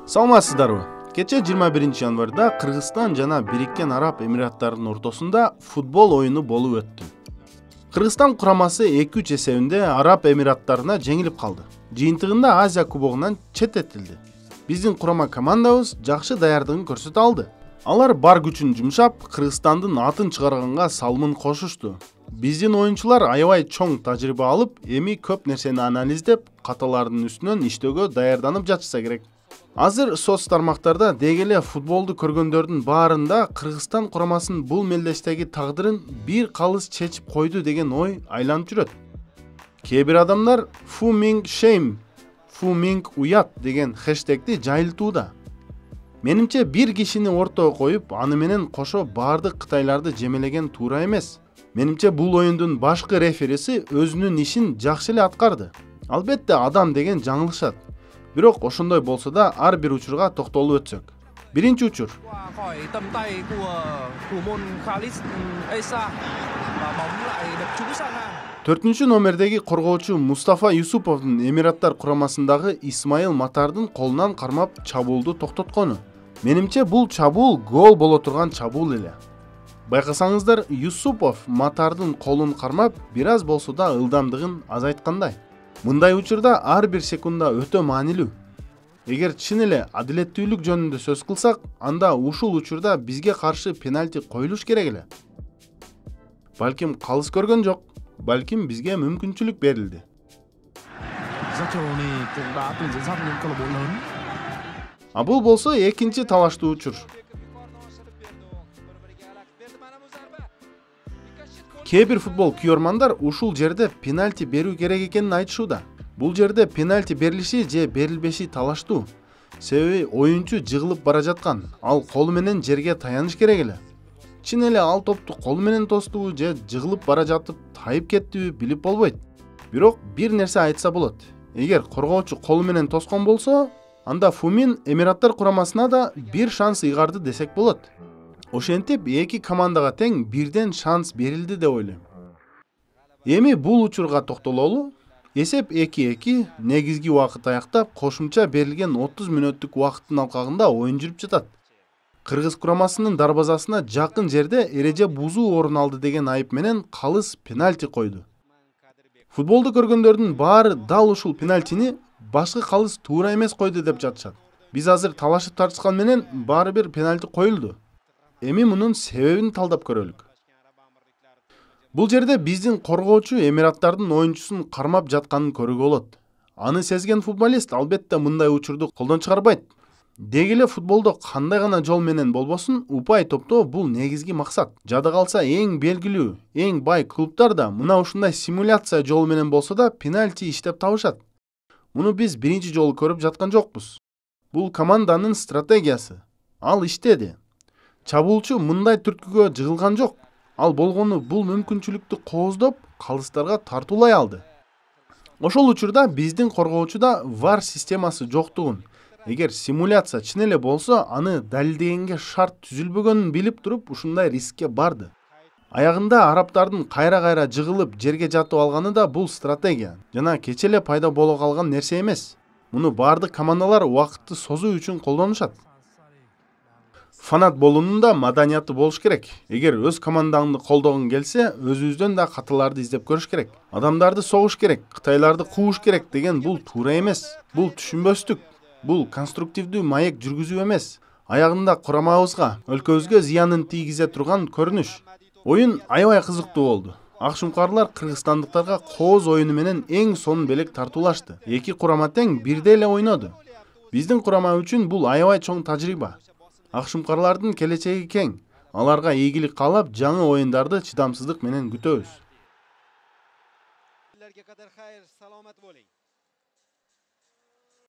Саламатсыздарбы? Кече 21 январда Кыргызстан жана Бириккен Араб Эмираттарынын ортосунда футбол оюну болуп өттү. Кыргызстан курамасы 2-3 эсебинде Араб Эмираттарына жеңилип калды. Жыйынтыгында Азия кубогунан четтетилди. Биздин курама командабыз жакшы даярдыгын көрсөтө алды. Алар бар күчүн жумшап, Кыргызстандын атын чыгарганга салымын кошушту. Биздин оюнчулар аябай чоң тажрыйба алып, эми көп нерсени анализдеп, каталардын үстүнөн иштөөгө даярданып жатышса керек. Азыр соц тармактарда дегеле футболду көргөндөрдүн баарында Кыргызстан курамасынын бул мелдештеги тагдырын бир калыс чечип койду деген ой айланып жүрөт. Кээ бир адамдар Фу Минг шейм, Фу Минг уят деген хэштегти жайылтууда. Менимче бир кишини ортого коюп, аны менен кошо баардык кытайларды жемелеген туура эмес. Менимче бул оюндун башкы рефериси өзүнүн ишин жакшы эле аткарды. Албетте адам деген жаңылышат. Бирок ошондой болсо да ар бир учурга токтолуп өтсөк. Биринчи учур. Төртүнчү номердеги коргоочу Мустафа Юсуповдун Эмираттар курамасындагы Исмаил Матардын колунан кармап чабуулду токтоткону. Менимче бул чабуул гол боло турган чабуул эле. Байкасаңыздар, Юсупов Матардын колун кармап бир аз болсо да ылдамдыгын азайткандай. Мындай учурда ар бир секунда өтө маанилүү. Эгер чын эле адилеттүүлүк жөнүндө сөз кылсак, анда ушул учурда бизге каршы пенальти коюлуш керек эле. Балким калыс көргөн жок, балким бизге мүмкүнчүлүк берилди. А бул болсо экинчи талаштуу учур. Кээ бир футбол күйөрмандар ушул жерде пенальти берүү керек экенин айтышууда. Бул жерде пенальти берилиши же берилбеши талаштуу. Себеби оюнчу жыгылып бара жаткан, ал колу менен жерге таяныш керек эле. Чын эле ал топту колу менен тостубу же жыгылып бара жатып тайып кеттиби билип болбойт. Бирок бир нерсе айтса болот. Эгер коргоочу колу менен тоскон болсо, анда Фумин Эмираттар курамасына да бир шанс ыйгарды десек болот. Ошентип эки командага тең бирден шанс берилди деп ойлойм. Эми бул учурга токтололу. Эсеп 2-2, негизги убакыт аяктап, кошумча берилген 30 мүнөттүк убакыттын алкагында оюн жүрүп жатат. Кыргыз курамасынын дарбазасына жакын жерде эреже бузуу орун алды деген айып менен калыс пенальти койду. Футболду көргөндөрдүн баары дал ушул пенальтини башкы калыс туура эмес койду деп жатышат. Биз азыр талашып тартышкан менен баары бир пенальти коюлду. Эми мунун себебин талдап көрөлүк. Бул жерде биздин коргоочу Эмираттардын оюнчусун кармап жатканын көрүүгө болот. Аны сезген футболист албетте мындай учурду колдон чыгарбайт. Дегеле футболдо кандай гана жол менен болбосун, упай топтоо бул негизги максат. Жада калса эң белгилүү, эң бай клубтар да мына ушундай симуляция жолу менен болсо да пенальти иштеп табышат. Муну биз биринчи жолу көрүп жаткан жокпуз. Бул команданын стратегиясы. Ал иштеди. Чабуулчу мындай түрткүгө жыгылган жок. Ал болгону бул мүмкүнчүлүктү кооздоп, калыстарга тартуулай алды. Ошол учурда биздин коргоочуда VAR системасы жоктугун, эгер симуляция чын эле болсо, аны далилдегенге шарт түзүлбөгөнүн билип туруп, ушундай рискке барды. Аягында арабтардын кайра-кайра жыгылып жерге жатып алганы да бул стратегия жана кече эле пайда боло калган нерсе эмес. Муну баардык командалар убакытты созуу үчүн колдонушат. Фанат болуунун да маданияты болуш керек. Эгер өз командаңды колдогуң келсе, өзүбүздөн да каталарды издеп көрүш керек. Адамдарды согуш керек, кытайларды кууш керек деген бул туура эмес. Бул түшүнбөстүк. Бул конструктивдүү маек жүргүзүү эмес. Аягында курамабызга, өлкөбүзгө зыянын тийгизе турган көрүнүш. Оюн аябай кызыктуу болду. Акшумкарлар кыргызстандыктарга кооз оюну менен эң сонун белек тартуулашты. Эки курама тең бирдей эле ойноду. Биздин курама үчүн бул аябай чоң тажрыйба. Акшумкарлардын келечеги кең. Аларга ийгилик каалап, жаңы оюндарды чыдамсыздык менен күтөбүз.